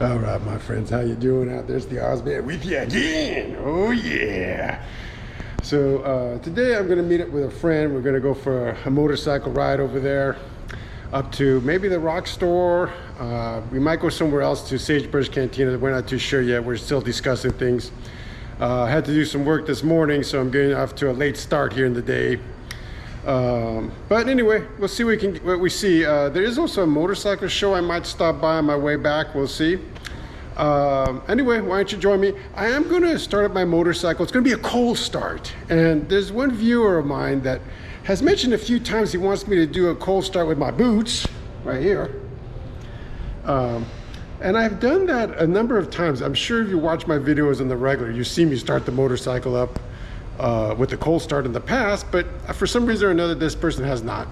All right, my friends, how you doing out there? It's the Ozman with you again. Oh yeah. So today I'm gonna meet up with a friend. We're gonna go for a motorcycle ride over there, up to maybe the Rock Store. We might go somewhere else to Sagebrush Cantina. We're not too sure yet. We're still discussing things. I had to do some work this morning, so I'm getting off to a late start here in the day. But anyway, we'll see what we see. There is also a motorcycle show. I might stop by on my way back. We'll see. Anyway, why don't you join me? I am going to start up my motorcycle. It's going to be a cold start. And there's one viewer of mine that has mentioned a few times he wants me to do a cold start with my boots right here. And I've done that a number of times. I'm sure if you watch my videos on the regular, you see me start the motorcycle up with the cold start in the past, but for some reason or another, this person has not.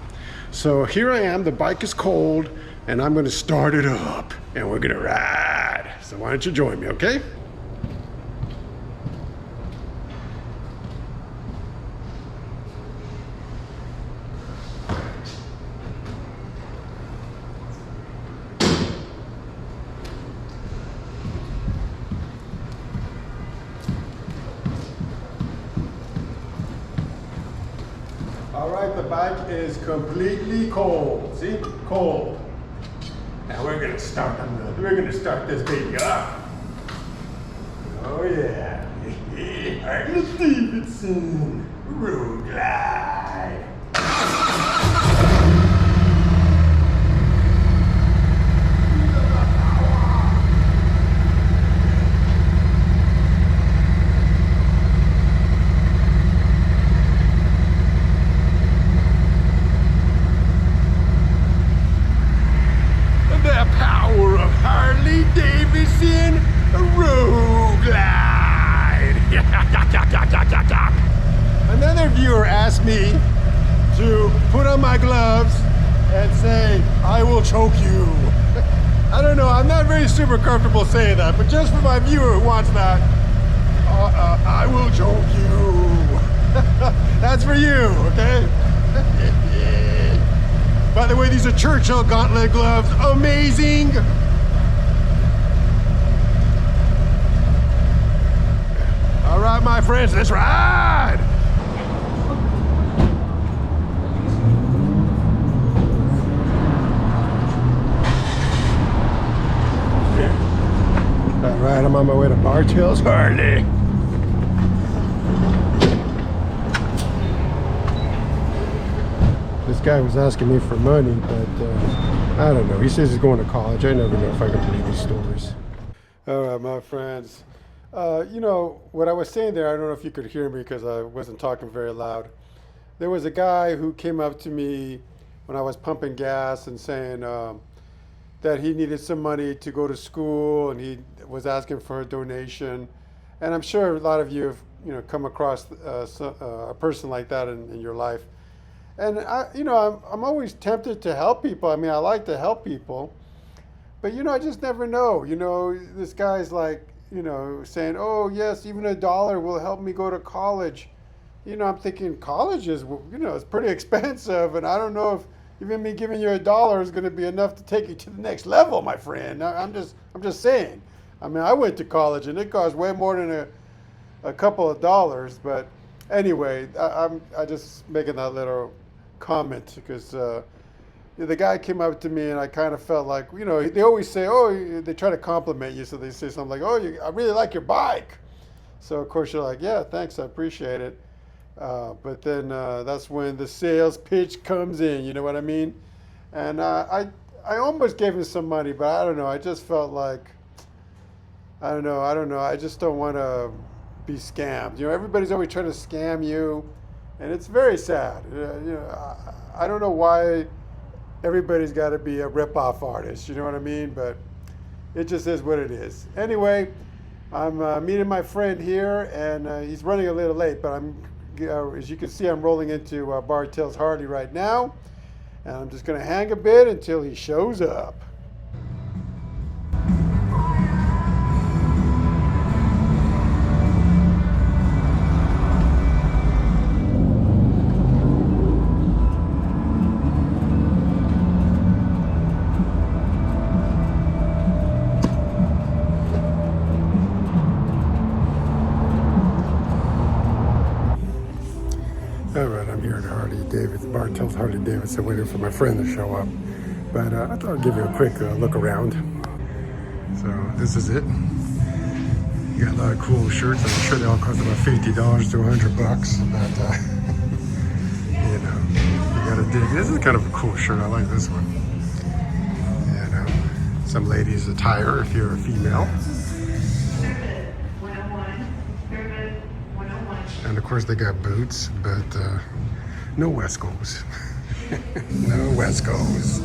So here I am, the bike is cold, and I'm gonna start it up, and we're gonna ride. So why don't you join me, okay? All right, the bike is completely cold. See, cold. And we're gonna start this baby up. Oh yeah, Harley-Davidson road glide. Harley-Davidson road glide. Another viewer asked me to put on my gloves and say, I will choke you. I don't know, I'm not very super comfortable saying that, but just for my viewer who wants that, I will choke you. That's for you, okay? By the way, these are Churchill gauntlet gloves. Amazing! All right, my friends, let's ride! All right, I'm on my way to Bartels, Harley. This guy was asking me for money, but I don't know. He says he's going to college. I never know if I can believe these stories. All right, my friends. You know, what I was saying there, I don't know if you could hear me because I wasn't talking very loud. There was a guy who came up to me when I was pumping gas and saying that he needed some money to go to school, and he was asking for a donation. And I'm sure a lot of you have, come across a person like that in your life. And I'm always tempted to help people. I mean, I like to help people, but I just never know. This guy's like, saying, "Oh yes, even $1 will help me go to college." I'm thinking college is, it's pretty expensive, and I don't know if even me giving you $1 is going to be enough to take you to the next level, my friend. I'm just saying. I mean, I went to college, and it cost way more than a couple of dollars. But anyway, I just making that little comment because the guy came up to me and I kind of felt like, they always say, oh, they try to compliment you. So they say something like, oh, I really like your bike. So of course you're like, yeah, thanks, I appreciate it. But then that's when the sales pitch comes in, you know what I mean? And I almost gave him some money, but I don't know. I just felt like, I don't know. I just don't want to be scammed. Everybody's always trying to scam you. And it's very sad. I don't know why everybody's got to be a rip-off artist, you know what I mean? But it just is what it is. Anyway, I'm meeting my friend here, and he's running a little late, but as you can see, I'm rolling into Bartels Harley right now, and I'm just going to hang a bit until he shows up. Harley-Davidson, Bartels Harley-Davidson, waiting for my friend to show up. But I thought I'd give you a quick look around. So this is it. You got a lot of cool shirts. I'm sure they all cost about $50 to $100. But you know, you gotta dig. This is kind of a cool shirt. I like this one. You know, some ladies' attire if you're a female. And of course they got boots, but no Wescos. No Wescos.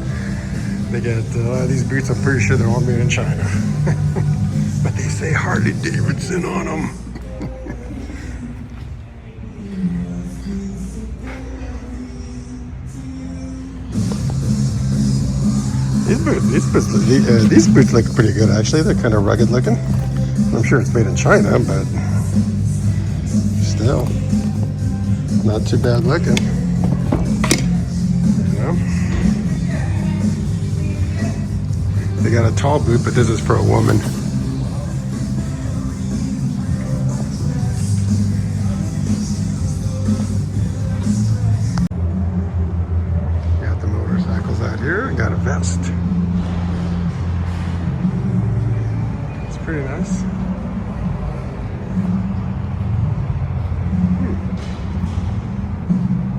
They got these boots, I'm pretty sure they're all made in China. But they say Harley-Davidson on them. These boots look pretty good actually. They're kind of rugged looking. I'm sure it's made in China, but still, not too bad looking. You know? They got a tall boot, but this is for a woman. Got the motorcycles out here. Got a vest. It's pretty nice.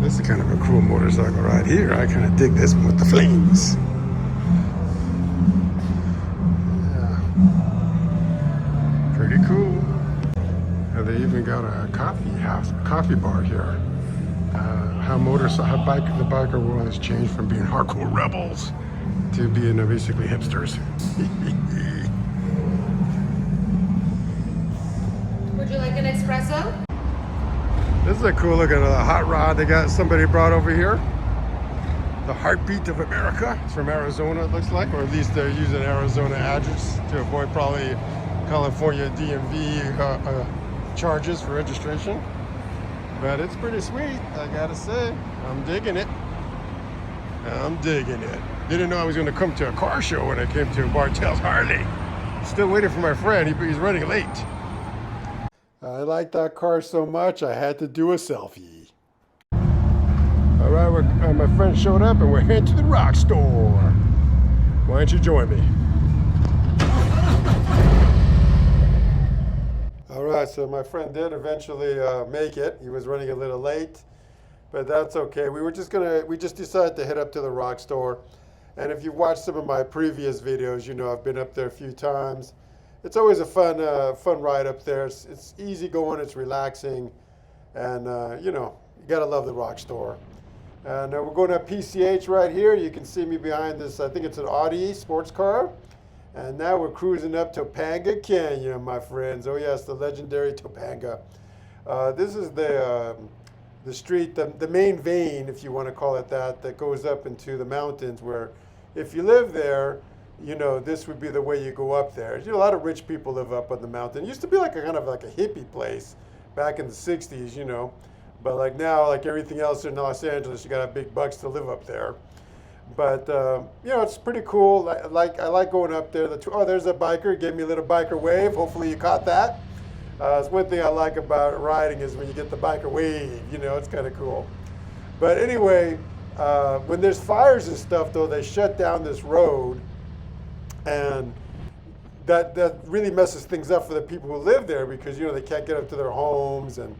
This is kind of a cool motorcycle right here. I kind of dig this one with the flames. Yeah. Pretty cool. And they even got a coffee bar here. How the biker world has changed from being hardcore rebels to being basically hipsters. Would you like an espresso? This is a cool looking hot rod they got somebody brought over here. The heartbeat of America. It's from Arizona, it looks like, or at least they're using Arizona address to avoid probably California DMV charges for registration. But it's pretty sweet, I gotta say. I'm digging it. I'm digging it. Didn't know I was gonna come to a car show when I came to Bartels Harley. Still waiting for my friend, he's running late. I like that car so much, I had to do a selfie. All right, my friend showed up and we're heading to the rock store. Why don't you join me? All right, so my friend did eventually make it. He was running a little late, but that's okay. We just decided to head up to the rock store. And if you've watched some of my previous videos, you know I've been up there a few times. It's always a fun ride up there. It's easy going, it's relaxing, and you know, you gotta love the rock store. And we're going to PCH right here. You can see me behind this, I think it's an Audi sports car. And now we're cruising up Topanga Canyon, my friends. Oh yes, the legendary Topanga. This is the street, the main vein, if you want to call it that goes up into the mountains where if you live there, you know, this would be the way you go up there. You know, a lot of rich people live up on the mountain. It used to be like a kind of like a hippie place back in the 60s, you know. But like now, like everything else in Los Angeles, you got to have big bucks to live up there. But, you know, it's pretty cool. I like going up there. Oh, there's a biker. Gave me a little biker wave. Hopefully you caught that. It's one thing I like about riding is when you get the biker wave. You know, it's kind of cool. But anyway, when there's fires and stuff, though, they shut down this road. And that really messes things up for the people who live there because, you know, they can't get up to their homes. And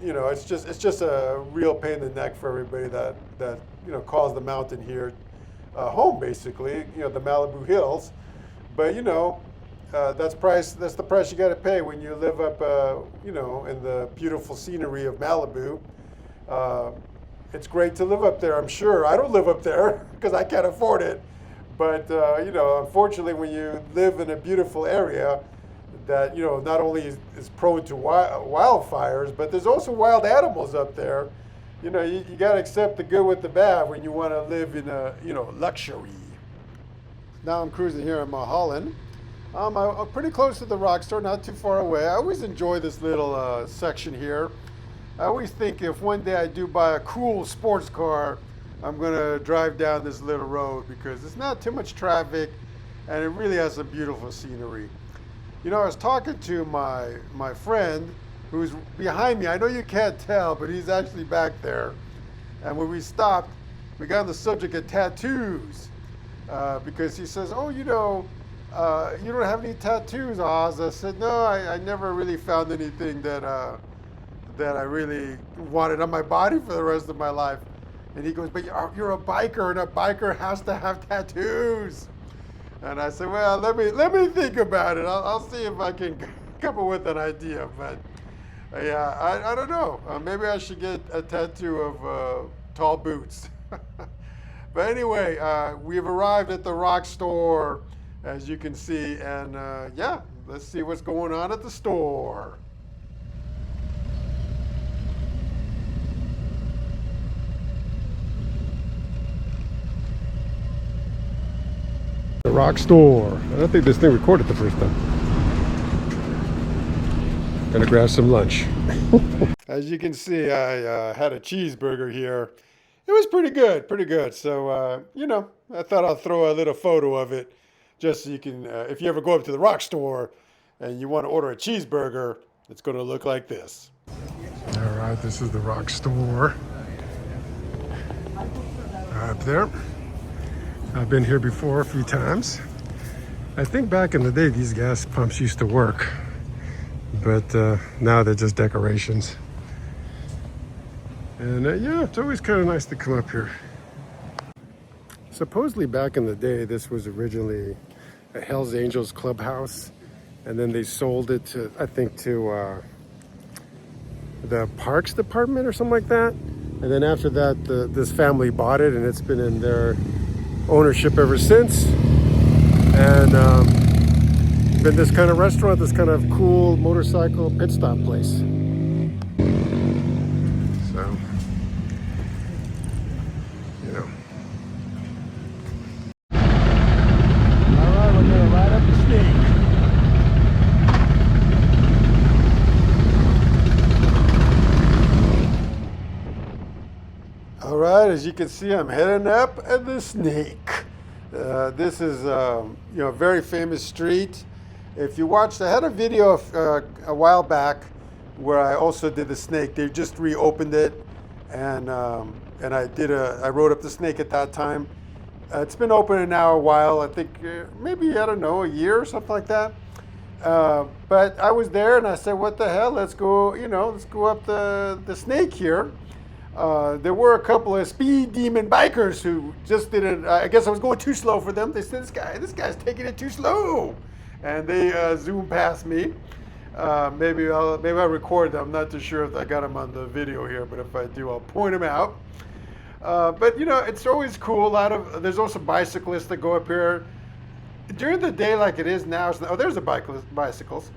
you know, it's just a real pain in the neck for everybody that you know calls the mountain here home, basically. You know, the Malibu Hills. But you know, that's the price you got to pay when you live up you know, in the beautiful scenery of Malibu. It's great to live up there, I'm sure. I don't live up there because I can't afford it. But you know, unfortunately, when you live in a beautiful area that, you know, not only is prone to wildfires, but there's also wild animals up there. You know, you got to accept the good with the bad when you want to live in a, you know, luxury. Now I'm cruising here in Mulholland. I'm pretty close to the rock store, not too far away. I always enjoy this little section here. I always think if one day I do buy a cool sports car, I'm going to drive down this little road because it's not too much traffic and it really has some beautiful scenery. You know, I was talking to my friend who's behind me. I know you can't tell, but he's actually back there. And when we stopped, we got on the subject of tattoos. Because he says, oh, you don't have any tattoos, Oz. I said, no, I never really found anything that I really wanted on my body for the rest of my life. And he goes, but you're a biker, and a biker has to have tattoos. And I said, well, let me think about it. I'll see if I can come up with an idea. But yeah, I don't know. Maybe I should get a tattoo of tall boots. But anyway, we've arrived at the rock store, as you can see, and yeah, let's see what's going on at the store. The rock store. I don't think this thing recorded the first time. Gonna grab some lunch. As you can see, I had a cheeseburger here. It was pretty good. So, I thought I'll throw a little photo of it just so you can, if you ever go up to the rock store and you want to order a cheeseburger, it's going to look like this. All right, this is the rock store. Up there. I've been here before a few times. I think back in the day, these gas pumps used to work, but now they're just decorations. And yeah, it's always kind of nice to come up here. Supposedly back in the day, this was originally a Hells Angels clubhouse. And then they sold it to, I think, to the Parks Department or something like that. And then after that, this family bought it, and it's been in their ownership ever since. And been this kind of restaurant, this kind of cool motorcycle pit stop place. So, All right, we're gonna ride up the snake. All right, as you can see, I'm heading up at the snake. This is, a very famous street. If you watched, I had a video a while back where I also did the snake. They just reopened it, and I rode up the snake at that time. It's been open now a while. I think maybe, I don't know, a year or something like that. But I was there, and I said, "What the hell? Let's go. Let's go up the snake here." There were a couple of speed demon bikers who just didn't. I guess I was going too slow for them. They said, "This guy's taking it too slow," and they zoomed past me. Maybe I'll record them. I'm not too sure if I got them on the video here, but if I do, I'll point them out. But it's always cool. There's also bicyclists that go up here during the day, like it is now. There's the bicycles.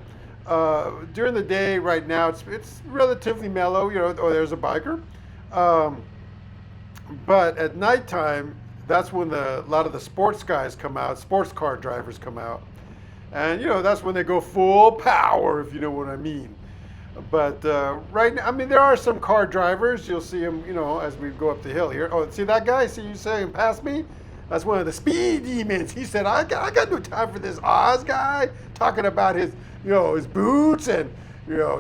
During the day, right now, it's relatively mellow. There's a biker. But at nighttime, that's when a lot of the sports guys come out, sports car drivers come out. And, that's when they go full power, if you know what I mean. But right now, there are some car drivers. You'll see them, as we go up the hill here. Oh, see that guy? See you saying past me? That's one of the speed demons. He said, I got no time for this Oz guy talking about his, his boots and,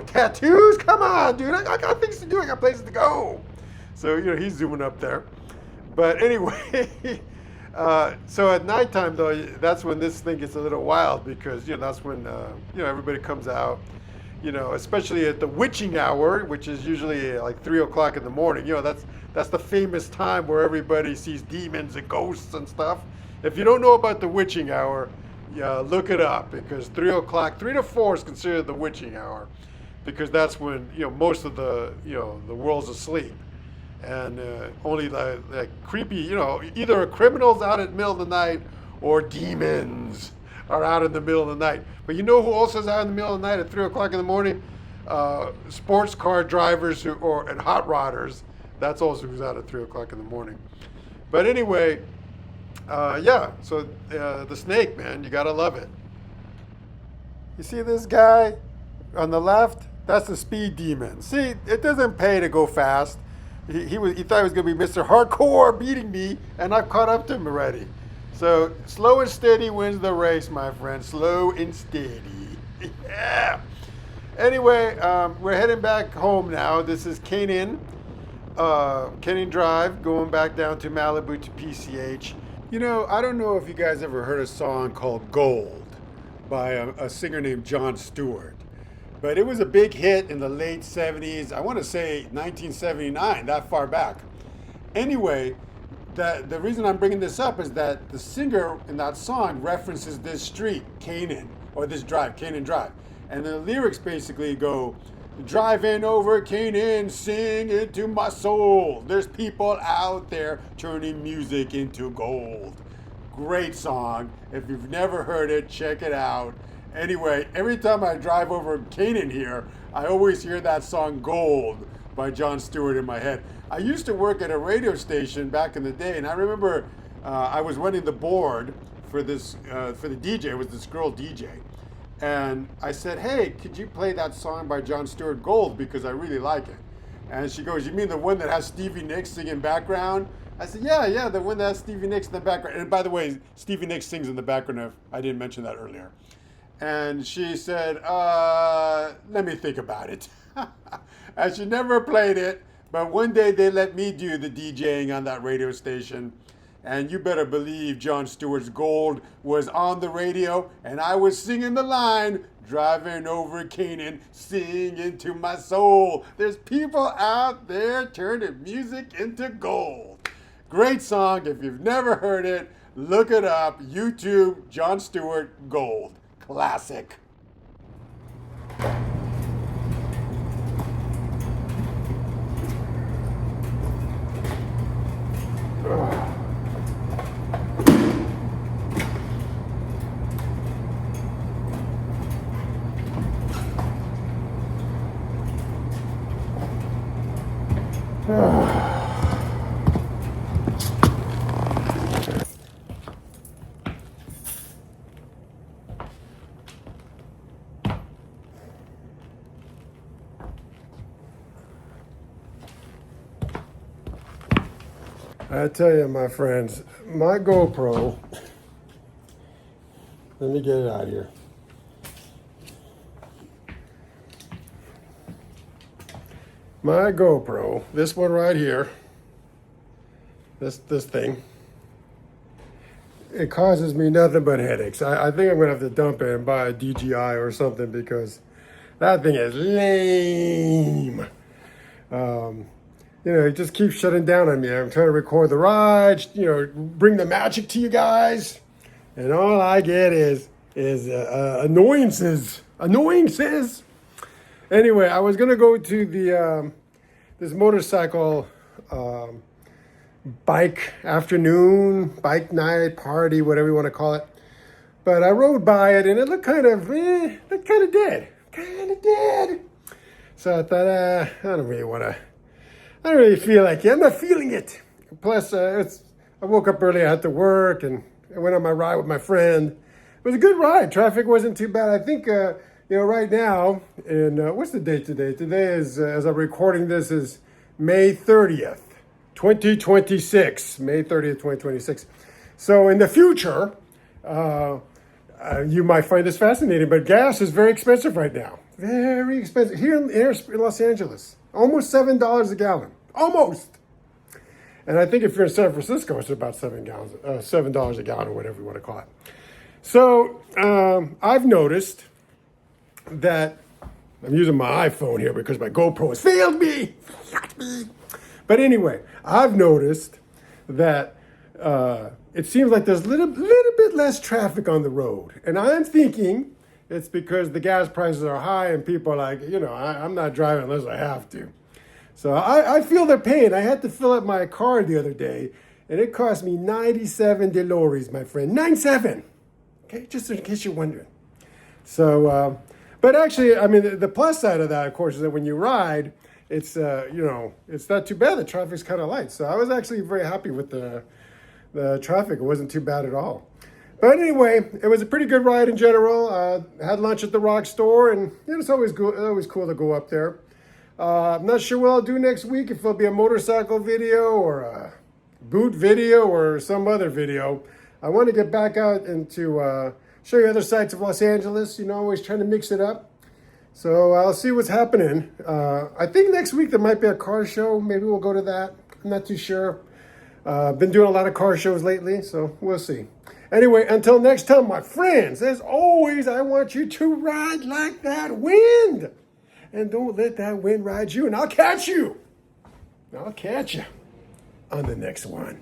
tattoos. Come on, dude. I got things to do. I got places to go. So, he's zooming up there. But anyway, so at nighttime, though, that's when this thing gets a little wild because, that's when, everybody comes out, especially at the witching hour, which is usually like 3 o'clock in the morning. That's the famous time where everybody sees demons and ghosts and stuff. If you don't know about the witching hour, look it up because 3 to 4 is considered the witching hour because that's when, most of the world's asleep. And only like creepy, either criminals out at the middle of the night or demons are out in the middle of the night. But who also is out in the middle of the night at 3 o'clock in the morning? Sports car drivers and hot rodders. That's also who's out at 3 o'clock in the morning. But anyway, so the snake, man, you gotta love it. You see this guy on the left? That's the speed demon. See, it doesn't pay to go fast. He thought he was going to be Mr. Hardcore beating me, and I've caught up to him already. So slow and steady wins the race, my friend. Slow and steady. Yeah. Anyway, we're heading back home now. This is Kanan Canyon Drive, going back down to Malibu to PCH. You know, I don't know if you guys ever heard a song called Gold by a singer named John Stewart. But it was a big hit in the late 70s. I want to say 1979, that far back. Anyway, the reason I'm bringing this up is that the singer in that song references this street, Kanan, or this drive, Kanan Drive. And the lyrics basically go, driving over Kanan, sing into my soul. There's people out there turning music into gold. Great song. If you've never heard it, check it out. Anyway, every time I drive over Kanan here, I always hear that song Gold by John Stewart in my head. I used to work at a radio station back in the day, and I remember I was running the board for this for the DJ. It was this girl DJ. And I said, hey, could you play that song by John Stewart, Gold, because I really like it. And she goes, you mean the one that has Stevie Nicks singing background? I said, yeah, the one that has Stevie Nicks in the background. And by the way, Stevie Nicks sings in the background. I didn't mention that earlier. And she said, let me think about it. And she never played it, but one day they let me do the DJing on that radio station. And you better believe John Stewart's Gold was on the radio, and I was singing the line, driving over Kanan, sing into my soul. There's people out there turning music into gold. Great song. If you've never heard it, look it up. YouTube, John Stewart, Gold. Classic. I tell you, my friends, my GoPro, let me get it out of here. My GoPro, this one right here, this thing, it causes me nothing but headaches. I think I'm gonna have to dump it and buy a DJI or something because that thing is lame. You know, it just keeps shutting down on me. I'm trying to record the ride, you know, bring the magic to you guys, and all I get is annoyances. Anyway, I was gonna go to the this motorcycle bike afternoon, bike night, party, whatever you want to call it. But I rode by it and it looked kind of dead. So I thought, I don't really feel like it. I'm not feeling it. Plus, I woke up early. I had to work, and I went on my ride with my friend. It was a good ride. Traffic wasn't too bad. I think, you know, right now, what's the date today? Today is, as I'm recording this, is May 30th, 2026. May 30th, 2026. So in the future, you might find this fascinating, but gas is very expensive right now. Very expensive. Here in Los Angeles. Almost $7 a gallon. Almost. And I think if you're in San Francisco, it's about $7 a gallon or whatever you want to call it. So I've noticed that I'm using my iPhone here because my GoPro has failed me. But anyway, I've noticed that it seems like there's a little bit less traffic on the road. And I'm thinking it's because the gas prices are high and people are like, you know, I'm not driving unless I have to. So I feel their pain. I had to fill up my car the other day, and it cost me $97, my friend. 97. Okay, just in case you're wondering. So, but actually, I mean, the plus side of that, of course, is that when you ride, it's, you know, it's not too bad. The traffic's kind of light. So I was actually very happy with the traffic. It wasn't too bad at all. But anyway, it was a pretty good ride in general. Had lunch at the Rock store, and it's always cool to go up there. I'm not sure what I'll do next week, if it'll be a motorcycle video or a boot video or some other video. I want to get back out and to show you other sides of Los Angeles, you know, always trying to mix it up. So I'll see what's happening. I think next week there might be a car show. Maybe we'll go to that. I'm not too sure. Been doing a lot of car shows lately, so we'll see. Anyway, until next time, my friends, as always, I want you to ride like that wind. And don't let that wind ride you, and I'll catch you. I'll catch you on the next one.